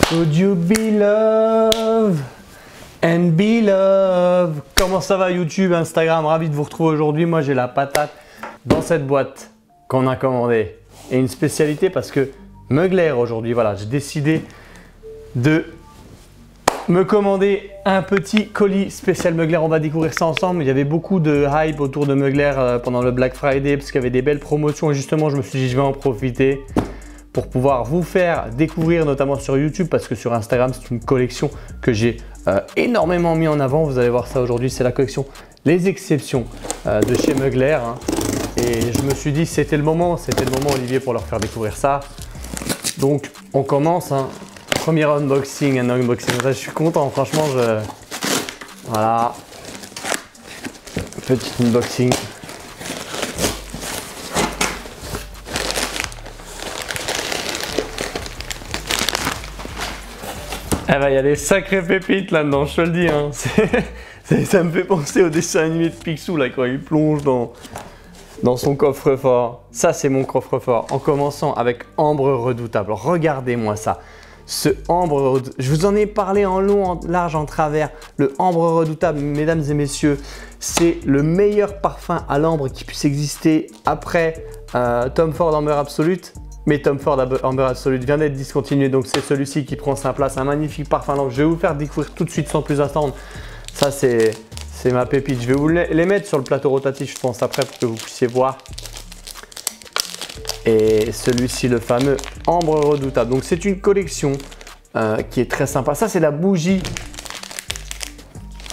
Would you be love and be love? Comment ça va YouTube, Instagram? Ravi de vous retrouver aujourd'hui. Moi j'ai la patate dans cette boîte qu'on a commandée. Et une spécialité parce que Mugler aujourd'hui, voilà, j'ai décidé de me commander un petit colis spécial Mugler. On va découvrir ça ensemble. Il y avait beaucoup de hype autour de Mugler pendant le Black Friday parce qu'il y avait des belles promotions et justement je me suis dit je vais en profiter pour pouvoir vous faire découvrir notamment sur YouTube parce que sur Instagram c'est une collection que j'ai énormément mis en avant. Vous allez voir ça aujourd'hui, c'est la collection Les Exceptions de chez Mugler hein. Et je me suis dit c'était le moment Olivier pour leur faire découvrir ça. Donc on commence hein. Premier unboxing, un unboxing, je suis content franchement voilà, petit unboxing. Eh ben, il y a des sacrées pépites là-dedans, je te le dis. Hein. Ça me fait penser au dessin animé de Picsou là, quand il plonge dans son coffre-fort. Ça, c'est mon coffre-fort. En commençant avec Ambre Redoutable. Regardez-moi ça. Ce Ambre Redoutable, je vous en ai parlé en long, en large, en travers. Le Ambre Redoutable, mesdames et messieurs, c'est le meilleur parfum à l'ambre qui puisse exister après Tom Ford Amber Absolute. Mais Tom Ford Amber Absolute vient d'être discontinué, donc c'est celui-ci qui prend sa place. Un magnifique parfum. Donc je vais vous faire découvrir tout de suite sans plus attendre. Ça, c'est ma pépite. Je vais vous les mettre sur le plateau rotatif, je pense, après pour que vous puissiez voir. Et celui-ci, le fameux Ambre Redoutable. Donc c'est une collection qui est très sympa. Ça, c'est la bougie.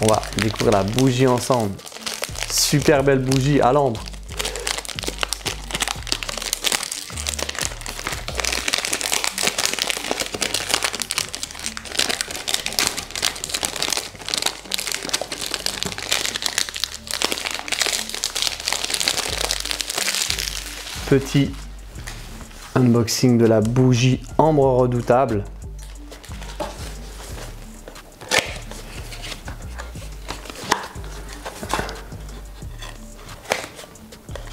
On va découvrir la bougie ensemble. Super belle bougie à l'ambre. Petit unboxing de la bougie Ambre Redoutable.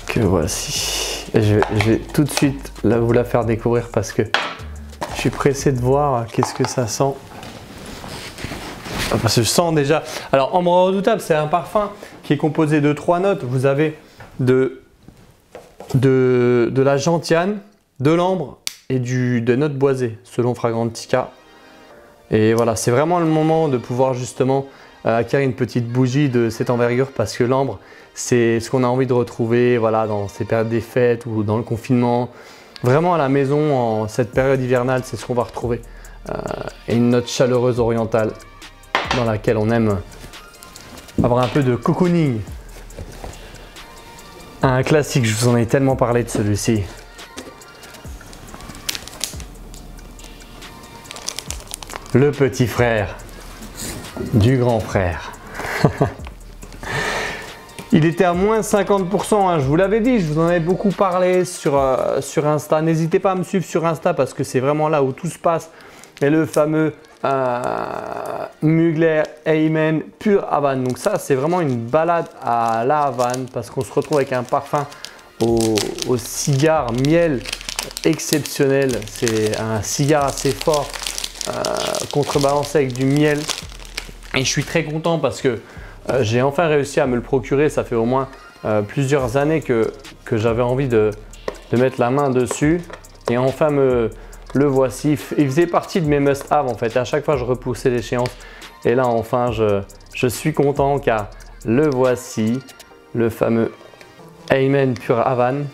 Que voici. Et je vais tout de suite vous la faire découvrir parce que je suis pressé de voir qu'est-ce que ça sent. Parce que je sens déjà. Alors Ambre Redoutable, c'est un parfum qui est composé de 3 notes. Vous avez de la gentiane, de l'ambre et de notes boisées selon Fragrantica. Et voilà, c'est vraiment le moment de pouvoir justement acquérir une petite bougie de cette envergure parce que l'ambre, c'est ce qu'on a envie de retrouver voilà, dans ces périodes des fêtes ou dans le confinement. Vraiment à la maison, en cette période hivernale, c'est ce qu'on va retrouver. Et une note chaleureuse orientale dans laquelle on aime avoir un peu de cocooning. Un classique, je vous en ai tellement parlé de celui-ci. Le petit frère du grand frère. Il était à moins 50%, hein, je vous l'avais dit, je vous en avais beaucoup parlé sur Insta. N'hésitez pas à me suivre sur Insta parce que c'est vraiment là où tout se passe. Et le fameux Mugler Amen Pure Havane. Donc ça, c'est vraiment une balade à la Havane parce qu'on se retrouve avec un parfum au cigare miel exceptionnel. C'est un cigare assez fort, contrebalancé avec du miel. Et je suis très content parce que j'ai enfin réussi à me le procurer. Ça fait au moins plusieurs années que j'avais envie de mettre la main dessus. Et enfin le voici. Il faisait partie de mes must-have en fait. À chaque fois, je repoussais l'échéance. Et là, enfin, je suis content car le voici, le fameux Amen Pure Havane.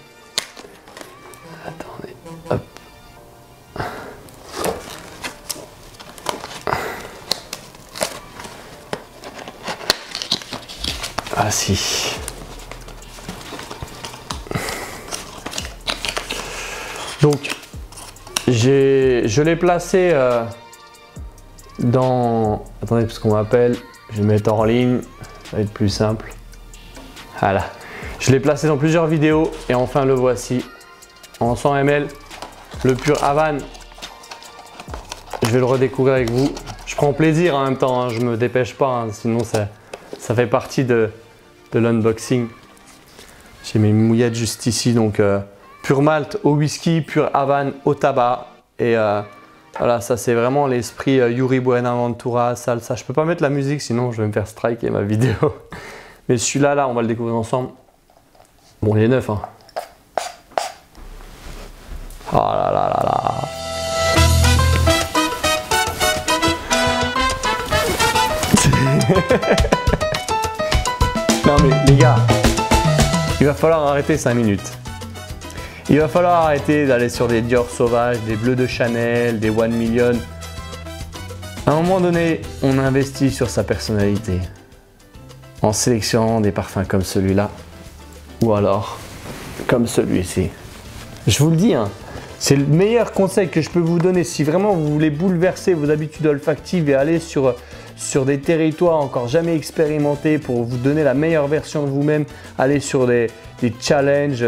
Attendez, hop. Ah si. Donc, je l'ai placé dans... Attendez, parce qu'on m'appelle. Je vais le mettre en ligne. Ça va être plus simple. Voilà. Je l'ai placé dans plusieurs vidéos. Et enfin, le voici. En 100 ml. Le Pure Havane. Je vais le redécouvrir avec vous. Je prends plaisir en même temps. Hein, je me dépêche pas. Hein, sinon, ça fait partie de l'unboxing. J'ai mes mouillettes juste ici. Donc, Pure Malt au whisky, Pure Havane au tabac. Et Voilà, ça c'est vraiment l'esprit Yuri Buenaventura, salsa. Je peux pas mettre la musique sinon je vais me faire striker ma vidéo. Mais celui-là, là, on va le découvrir ensemble. Bon, il est neuf, hein. Oh là là là là. Non mais les gars, il va falloir arrêter 5 minutes. Il va falloir arrêter d'aller sur des Dior sauvages, des bleus de Chanel, des 1 million. À un moment donné, on investit sur sa personnalité en sélectionnant des parfums comme celui-là ou alors comme celui-ci. Je vous le dis, hein, c'est le meilleur conseil que je peux vous donner si vraiment vous voulez bouleverser vos habitudes olfactives et aller sur des territoires encore jamais expérimentés pour vous donner la meilleure version de vous-même, aller sur des challenges,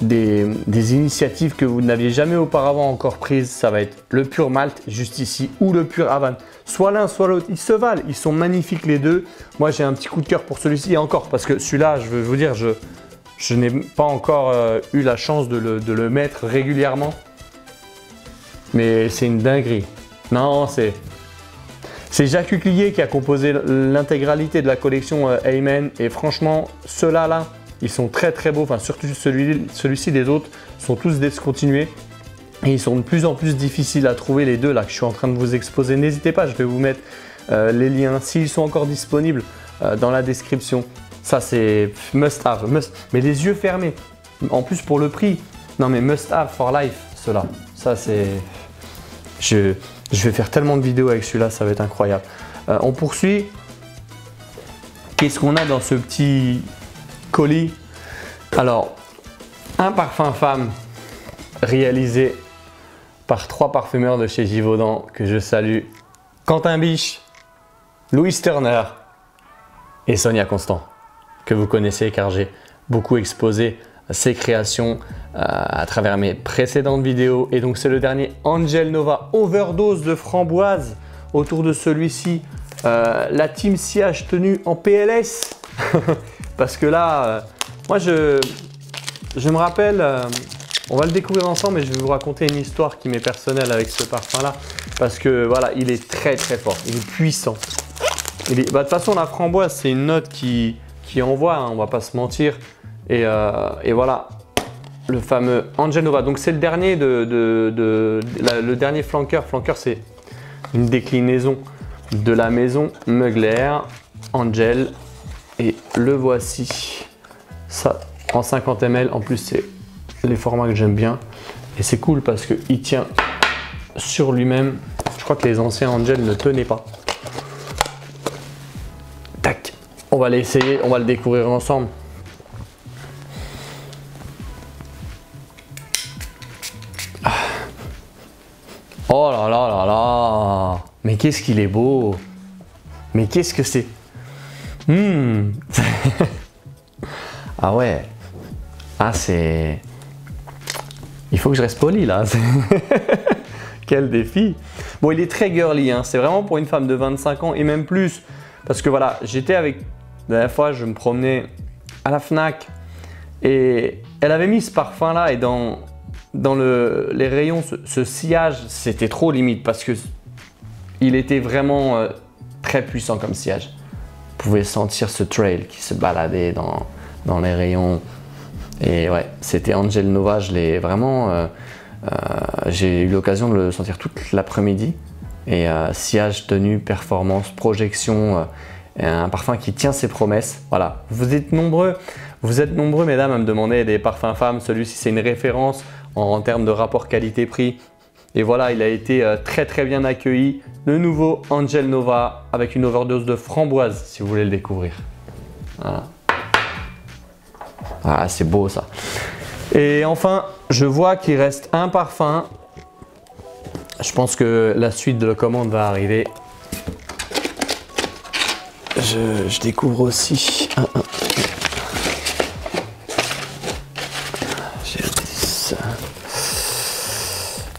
des initiatives que vous n'aviez jamais auparavant encore prises. Ça va être le pur malt juste ici ou le pur Havane. Soit l'un soit l'autre, ils se valent, ils sont magnifiques les deux. Moi j'ai un petit coup de cœur pour celui-ci et encore parce que celui-là, je veux vous dire, je n'ai pas encore eu la chance de le mettre régulièrement. Mais c'est une dinguerie. Non, c'est Jacques Huclier qui a composé l'intégralité de la collection Amen. Et franchement, ceux-là, là, ils sont très très beaux. Enfin, surtout celui-ci, les autres sont tous discontinués. Et ils sont de plus en plus difficiles à trouver, les deux là que je suis en train de vous exposer. N'hésitez pas, je vais vous mettre les liens s'ils sont encore disponibles dans la description. Ça c'est must have, mais les yeux fermés. En plus pour le prix, non mais must have for life, ceux-là. Ça c'est... Je vais faire tellement de vidéos avec celui-là, ça va être incroyable. On poursuit. Qu'est-ce qu'on a dans ce petit colis? Alors, un parfum femme réalisé par 3 parfumeurs de chez Givaudan que je salue. Quentin Biche, Louise Turner et Sonia Constant, que vous connaissez car j'ai beaucoup exposé ses créations à travers mes précédentes vidéos. Et donc c'est le dernier Angel Nova Overdose de framboise. Autour de celui-ci, la team sillage tenue en PLS. Parce que là, moi je me rappelle, on va le découvrir ensemble et je vais vous raconter une histoire qui m'est personnelle avec ce parfum là. Parce que voilà, il est très très fort, il est puissant. De toute façon la framboise c'est une note qui envoie, hein, on va pas se mentir. Et voilà, le fameux Angel Nova. Donc c'est le dernier le dernier flanqueur. Flanqueur c'est une déclinaison de la maison Mugler, Angel. Et le voici. Ça en 50 ml. En plus c'est les formats que j'aime bien. Et c'est cool parce qu'il tient sur lui-même. Je crois que les anciens Angel ne tenaient pas. Tac. On va l'essayer, on va le découvrir ensemble. Oh là là là là! Mais qu'est-ce qu'il est beau! Mais qu'est-ce que c'est? Ah ouais! Ah c'est... Il faut que je reste poli là! Quel défi! Bon, il est très girly, hein. C'est vraiment pour une femme de 25 ans et même plus. Parce que voilà, j'étais avec... La dernière fois, je me promenais à la Fnac et elle avait mis ce parfum là et dans les rayons, ce sillage, c'était trop limite parce que il était vraiment très puissant comme sillage. Vous pouvez sentir ce trail qui se baladait dans les rayons. Et ouais, c'était Angel Nova, je l'ai vraiment... j'ai eu l'occasion de le sentir toute l'après-midi. Et sillage, tenue, performance, projection, un parfum qui tient ses promesses. Voilà, vous êtes nombreux mesdames à me demander des parfums femmes. Celui-ci c'est une référence en termes de rapport qualité-prix. Et voilà, il a été très très bien accueilli. Le nouveau Angel Nova avec une overdose de framboise si vous voulez le découvrir. Voilà. Ah, c'est beau ça. Et enfin, je vois qu'il reste un parfum. Je pense que la suite de la commande va arriver. Je découvre aussi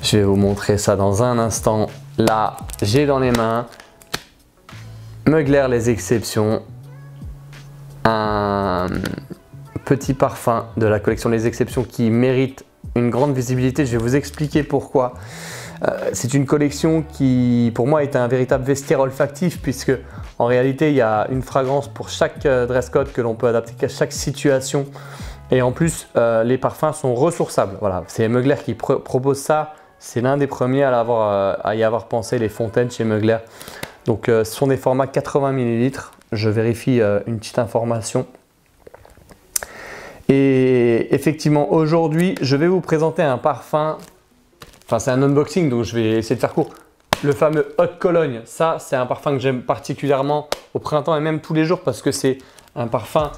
je vais vous montrer ça dans un instant. Là, j'ai dans les mains Mugler les exceptions, un petit parfum de la collection Les Exceptions qui mérite une grande visibilité. Je vais vous expliquer pourquoi. C'est une collection qui, pour moi, est un véritable vestiaire olfactif puisque, en réalité, il y a une fragrance pour chaque dress code que l'on peut adapter à chaque situation. Et en plus, les parfums sont ressourçables. Voilà, c'est Mugler qui propose ça. C'est l'un des premiers à y avoir pensé, les fontaines chez Mugler. Donc, ce sont des formats 80 ml. Je vérifie une petite information. Et effectivement, aujourd'hui, je vais vous présenter un parfum. Enfin, c'est un unboxing, donc je vais essayer de faire court. Le fameux Eau de Cologne, ça, c'est un parfum que j'aime particulièrement au printemps et même tous les jours parce que c'est un parfum.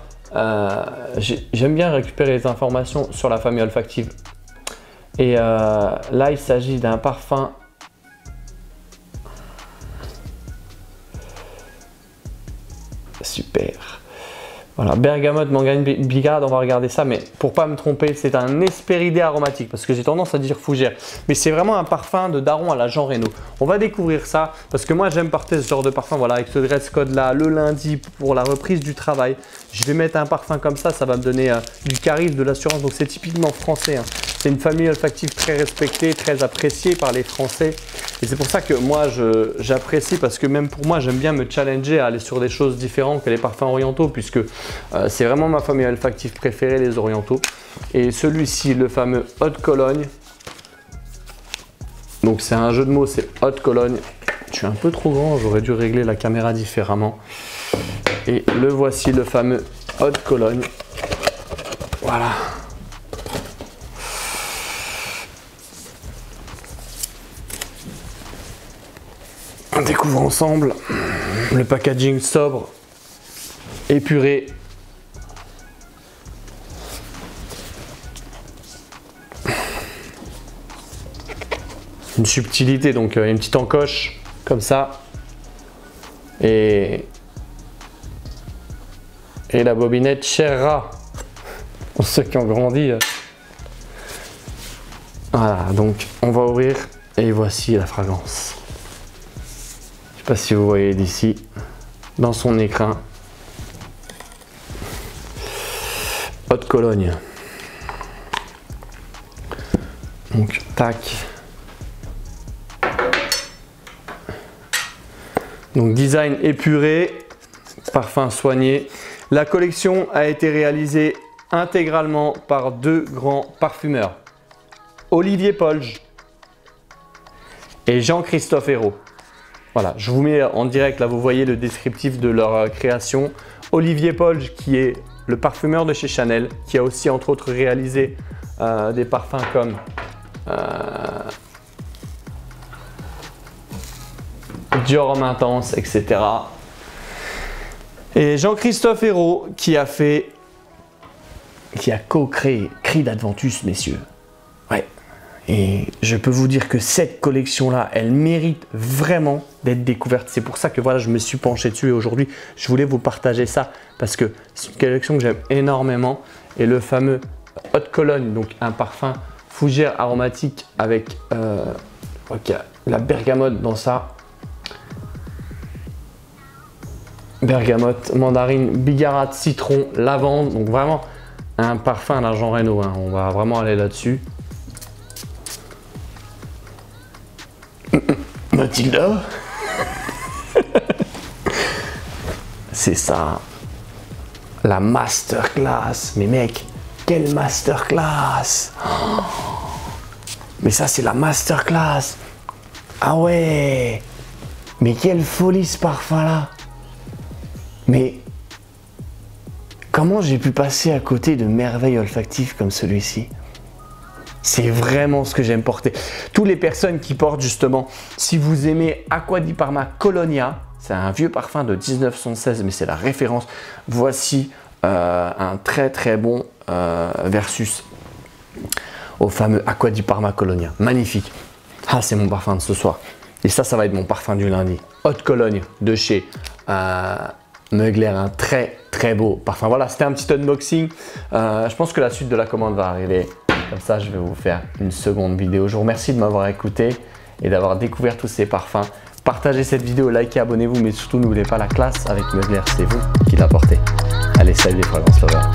J'aime bien récupérer les informations sur la famille olfactive. Et là, il s'agit d'un parfum. Super. Voilà, bergamote, mandarine, bigarade, on va regarder ça, mais pour pas me tromper, c'est un Hespéridé aromatique parce que j'ai tendance à dire fougère. Mais c'est vraiment un parfum de daron à la Jean Reno. On va découvrir ça parce que moi j'aime porter ce genre de parfum, voilà, avec ce dress code là, le lundi pour la reprise du travail. Je vais mettre un parfum comme ça va me donner du charisme, de l'assurance, donc c'est typiquement français. Hein. C'est une famille olfactive très respectée, très appréciée par les Français. Et c'est pour ça que moi j'apprécie parce que même pour moi j'aime bien me challenger à aller sur des choses différentes que les parfums orientaux puisque c'est vraiment ma famille olfactive préférée, les orientaux. Et celui-ci, le fameux Eau de Cologne. Donc c'est un jeu de mots, c'est Eau de Cologne. Je suis un peu trop grand, j'aurais dû régler la caméra différemment. Et le voici, le fameux Eau de Cologne. Voilà. On découvre ensemble le packaging sobre, épuré. Une subtilité, donc une petite encoche comme ça. Et la bobinette Cherra. Pour ceux qui ont grandi. Voilà, donc on va ouvrir et voici la fragrance. Je sais pas si vous voyez d'ici, dans son écrin. Eau de Cologne. Donc, tac. Donc, design épuré, parfum soigné. La collection a été réalisée intégralement par deux grands parfumeurs, Olivier Polge et Jean-Christophe Hérault. Voilà, je vous mets en direct, là vous voyez le descriptif de leur création. Olivier Polge qui est le parfumeur de chez Chanel, qui a aussi entre autres réalisé des parfums comme Dior Homme Intense, etc. Et Jean-Christophe Hérault qui a co-créé Creed Adventus, messieurs. Ouais. Et je peux vous dire que cette collection-là, elle mérite vraiment d'être découverte. C'est pour ça que voilà, je me suis penché dessus et aujourd'hui, je voulais vous partager ça parce que c'est une collection que j'aime énormément. Et le fameux Eau de Cologne, donc un parfum fougère aromatique avec la bergamote dans ça. Bergamote, mandarine, bigarade, citron, lavande. Donc vraiment un parfum à la Jean Reno. Hein. On va vraiment aller là-dessus. Mathilda. C'est ça. La masterclass. Mais mec, quelle masterclass. Oh. Mais ça, c'est la masterclass. Ah ouais. Mais quelle folie ce parfum-là. Mais comment j'ai pu passer à côté de merveilles olfactives comme celui-ci? C'est vraiment ce que j'aime porter. Toutes les personnes qui portent justement, si vous aimez Acqua di Parma Colonia, c'est un vieux parfum de 1916, mais c'est la référence. Voici un très très bon versus au fameux Acqua di Parma Colonia. Magnifique. Ah, c'est mon parfum de ce soir. Et ça va être mon parfum du lundi. Eau de Cologne de chez Mugler, un très très beau parfum. Voilà, c'était un petit unboxing. Je pense que la suite de la commande va arriver. Comme ça, je vais vous faire une seconde vidéo. Je vous remercie de m'avoir écouté et d'avoir découvert tous ces parfums. Partagez cette vidéo, likez, abonnez-vous, mais surtout n'oubliez pas la classe avec Mugler, c'est vous qui l'apportez. Allez, salut les fragrances lovers.